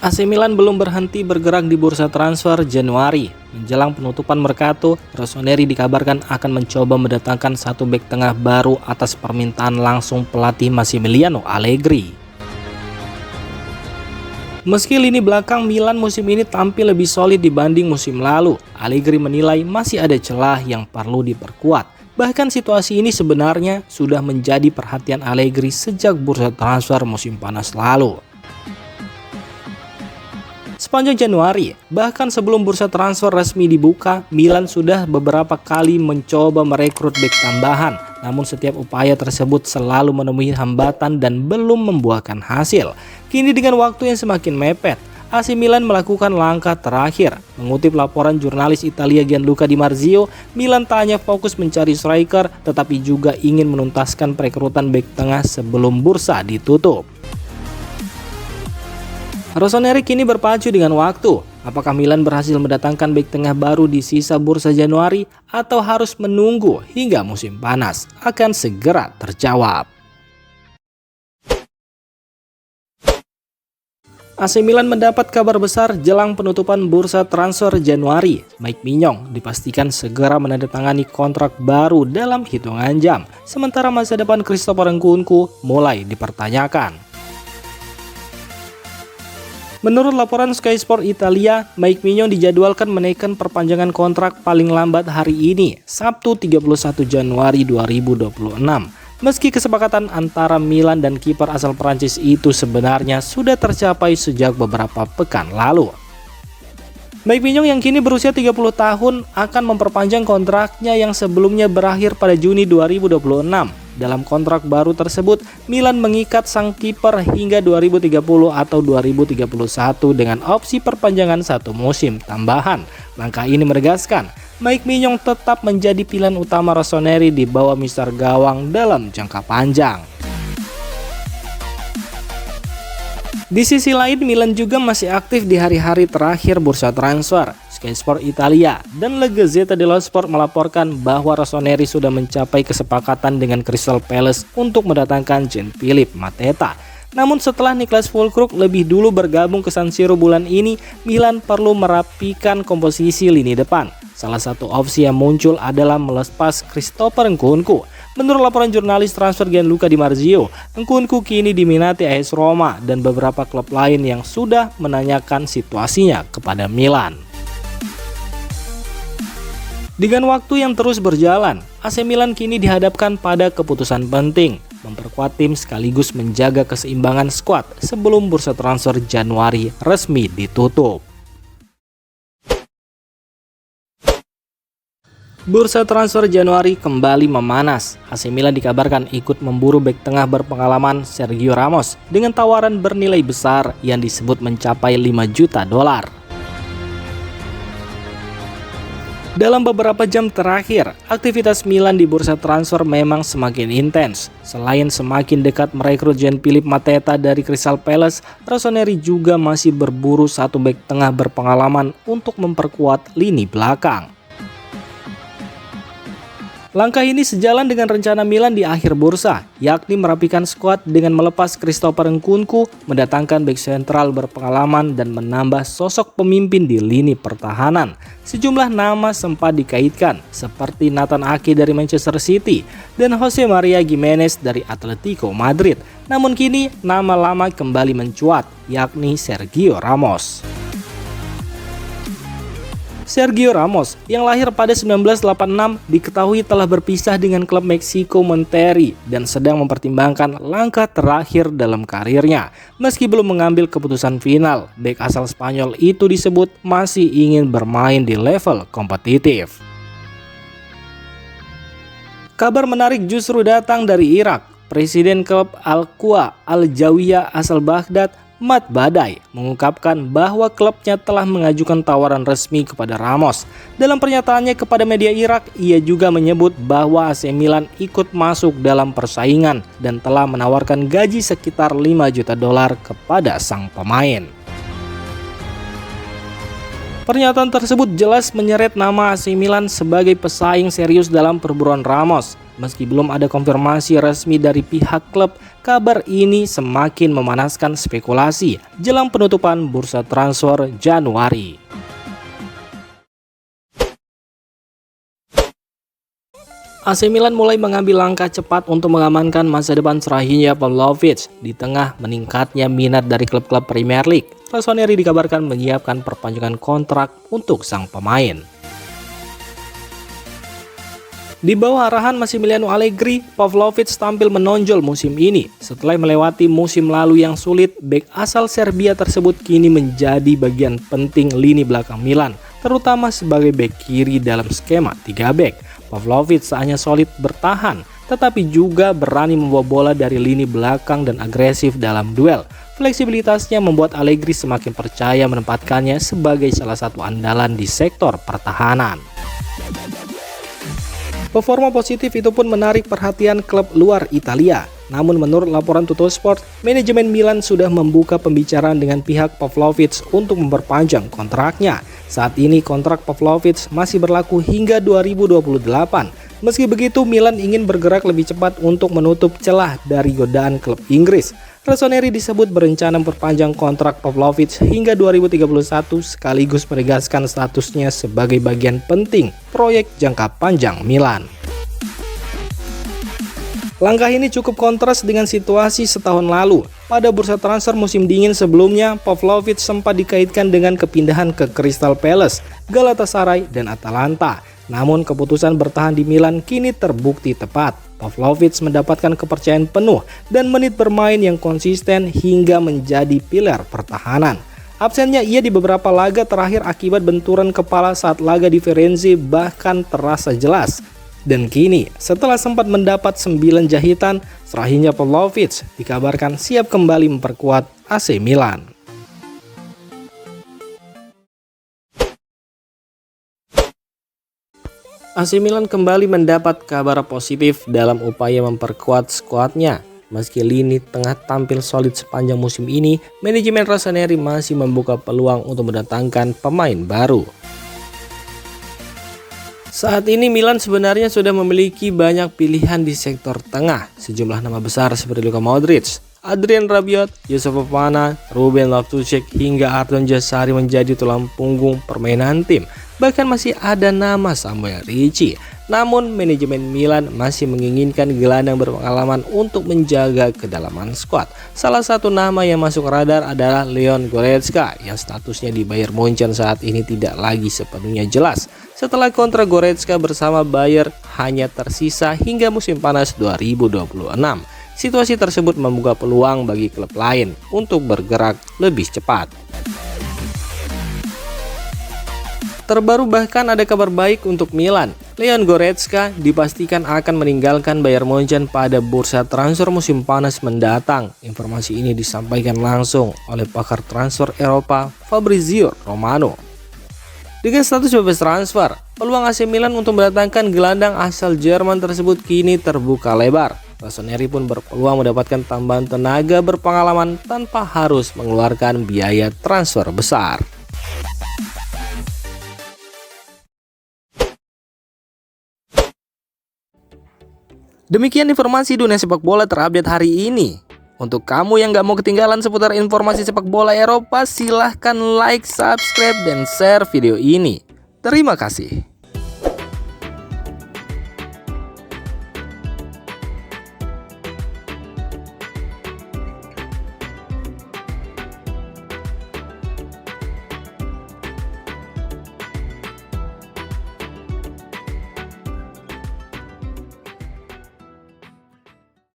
AC Milan belum berhenti bergerak di bursa transfer Januari. Menjelang penutupan Mercato, Rossoneri dikabarkan akan mencoba mendatangkan satu bek tengah baru atas permintaan langsung pelatih Massimiliano Allegri. Meski lini belakang Milan musim ini tampil lebih solid dibanding musim lalu, Allegri menilai masih ada celah yang perlu diperkuat. Bahkan situasi ini sebenarnya sudah menjadi perhatian Allegri sejak bursa transfer musim panas lalu. Sepanjang Januari, bahkan sebelum bursa transfer resmi dibuka, Milan sudah beberapa kali mencoba merekrut bek tambahan. Namun setiap upaya tersebut selalu menemui hambatan dan belum membuahkan hasil. Kini dengan waktu yang semakin mepet, AC Milan melakukan langkah terakhir. Mengutip laporan jurnalis Italia Gianluca Di Marzio, Milan tak hanya fokus mencari striker, tetapi juga ingin menuntaskan perekrutan bek tengah sebelum bursa ditutup. Rossoneri kini berpacu dengan waktu. Apakah Milan berhasil mendatangkan bek tengah baru di sisa bursa Januari atau harus menunggu hingga musim panas? Akan segera terjawab. AC Milan mendapat kabar besar jelang penutupan bursa transfer Januari. Mike Maignan dipastikan segera menandatangani kontrak baru dalam hitungan jam. Sementara masa depan Christopher Nkunku mulai dipertanyakan. Menurut laporan Sky Sport Italia, Mike Maignan dijadwalkan menaikkan perpanjangan kontrak paling lambat hari ini, Sabtu 31 Januari 2026. Meski kesepakatan antara Milan dan kiper asal Prancis itu sebenarnya sudah tercapai sejak beberapa pekan lalu. Mike Maignan yang kini berusia 30 tahun akan memperpanjang kontraknya yang sebelumnya berakhir pada Juni 2026. Dalam kontrak baru tersebut, Milan mengikat sang kiper hingga 2030 atau 2031 dengan opsi perpanjangan satu musim tambahan. Langkah ini menegaskan Mike Maignan tetap menjadi pilihan utama Rossoneri di bawah mister gawang dalam jangka panjang. Di sisi lain, Milan juga masih aktif di hari-hari terakhir bursa transfer. Sky Sport Italia dan La Gazzetta dello Sport melaporkan bahwa Rossoneri sudah mencapai kesepakatan dengan Crystal Palace untuk mendatangkan Jean-Philippe Mateta. Namun setelah Niklas Füllkrug lebih dulu bergabung ke San Siro bulan ini, Milan perlu merapikan komposisi lini depan. Salah satu opsi yang muncul adalah melepas Christopher Nkunku. Menurut laporan jurnalis transfer Gianluca Di Marzio, Nkunku kini diminati AS Roma dan beberapa klub lain yang sudah menanyakan situasinya kepada Milan. Dengan waktu yang terus berjalan, AC Milan kini dihadapkan pada keputusan penting, memperkuat tim sekaligus menjaga keseimbangan skuad sebelum bursa transfer Januari resmi ditutup. Bursa transfer Januari kembali memanas. AC Milan dikabarkan ikut memburu bek tengah berpengalaman Sergio Ramos dengan tawaran bernilai besar yang disebut mencapai 5 juta dolar. Dalam beberapa jam terakhir, aktivitas Milan di bursa transfer memang semakin intens. Selain semakin dekat merekrut Jean-Philippe Mateta dari Crystal Palace, Rossoneri juga masih berburu satu bek tengah berpengalaman untuk memperkuat lini belakang. Langkah ini sejalan dengan rencana Milan di akhir bursa, yakni merapikan skuad dengan melepas Christopher Nkunku, mendatangkan bek sentral berpengalaman dan menambah sosok pemimpin di lini pertahanan. Sejumlah nama sempat dikaitkan, seperti Nathan Ake dari Manchester City dan Jose Maria Gimenez dari Atletico Madrid. Namun kini nama lama kembali mencuat, yakni Sergio Ramos. Sergio Ramos yang lahir pada 1986 diketahui telah berpisah dengan klub Meksiko Monterrey dan sedang mempertimbangkan langkah terakhir dalam karirnya. Meski belum mengambil keputusan final, bek asal Spanyol itu disebut masih ingin bermain di level kompetitif. Kabar menarik justru datang dari Irak. Presiden klub Al-Quwa Al-Jawiyah asal Baghdad, Matt Badai, mengungkapkan bahwa klubnya telah mengajukan tawaran resmi kepada Ramos. Dalam pernyataannya kepada media Irak, ia juga menyebut bahwa AC Milan ikut masuk dalam persaingan dan telah menawarkan gaji sekitar 5 juta dolar kepada sang pemain. Pernyataan tersebut jelas menyeret nama AC Milan sebagai pesaing serius dalam perburuan Ramos. Meski belum ada konfirmasi resmi dari pihak klub, kabar ini semakin memanaskan spekulasi jelang penutupan bursa transfer Januari. AC Milan mulai mengambil langkah cepat untuk mengamankan masa depan Srahija Pavlovic di tengah meningkatnya minat dari klub-klub Premier League. Rossoneri dikabarkan menyiapkan perpanjangan kontrak untuk sang pemain. Di bawah arahan Massimiliano Allegri, Pavlovic tampil menonjol musim ini. Setelah melewati musim lalu yang sulit, bek asal Serbia tersebut kini menjadi bagian penting lini belakang Milan, terutama sebagai bek kiri dalam skema 3 bek. Pavlovic tak hanya solid bertahan, tetapi juga berani membawa bola dari lini belakang dan agresif dalam duel. Fleksibilitasnya membuat Allegri semakin percaya menempatkannya sebagai salah satu andalan di sektor pertahanan. Performa positif itu pun menarik perhatian klub luar Italia. Namun menurut laporan Tuttosport, manajemen Milan sudah membuka pembicaraan dengan pihak Pavlovic untuk memperpanjang kontraknya. Saat ini kontrak Pavlovic masih berlaku hingga 2028. Meski begitu, Milan ingin bergerak lebih cepat untuk menutup celah dari godaan klub Inggris. Rossoneri disebut berencana memperpanjang kontrak Pavlovic hingga 2031 sekaligus menegaskan statusnya sebagai bagian penting proyek jangka panjang Milan. Langkah ini cukup kontras dengan situasi setahun lalu. Pada bursa transfer musim dingin sebelumnya, Pavlovic sempat dikaitkan dengan kepindahan ke Crystal Palace, Galatasaray, dan Atalanta. Namun keputusan bertahan di Milan kini terbukti tepat. Pavlovic mendapatkan kepercayaan penuh dan menit bermain yang konsisten hingga menjadi pilar pertahanan. Absennya ia di beberapa laga terakhir akibat benturan kepala saat laga di Firenze bahkan terasa jelas. Dan kini, setelah sempat mendapat 9 jahitan, Srahija Pavlovic dikabarkan siap kembali memperkuat AC Milan. AC Milan kembali mendapat kabar positif dalam upaya memperkuat skuadnya. Meski lini tengah tampil solid sepanjang musim ini, manajemen Rossoneri masih membuka peluang untuk mendatangkan pemain baru. Saat ini Milan sebenarnya sudah memiliki banyak pilihan di sektor tengah. Sejumlah nama besar seperti Luka Modric, Adrien Rabiot, Yusuf Fofana, Ruben Loftus-Cheek hingga Ardon Jazari menjadi tulang punggung permainan tim. Bahkan masih ada nama Samuel Ricci. Namun manajemen Milan masih menginginkan gelandang berpengalaman untuk menjaga kedalaman skuad. Salah satu nama yang masuk radar adalah Leon Goretzka yang statusnya di Bayern Munchen saat ini tidak lagi sepenuhnya jelas. Setelah kontrak Goretzka bersama Bayern hanya tersisa hingga musim panas 2026. Situasi tersebut membuka peluang bagi klub lain untuk bergerak lebih cepat. Terbaru bahkan ada kabar baik untuk Milan. Leon Goretzka dipastikan akan meninggalkan Bayern Munchen pada bursa transfer musim panas mendatang. Informasi ini disampaikan langsung oleh pakar transfer Eropa Fabrizio Romano. Dengan status bebas transfer, peluang AC Milan untuk mendatangkan gelandang asal Jerman tersebut kini terbuka lebar. Rossoneri pun berpeluang mendapatkan tambahan tenaga berpengalaman tanpa harus mengeluarkan biaya transfer besar. Demikian informasi dunia sepak bola terupdate hari ini. Untuk kamu yang gak mau ketinggalan seputar informasi sepak bola Eropa, silahkan like, subscribe, dan share video ini. Terima kasih.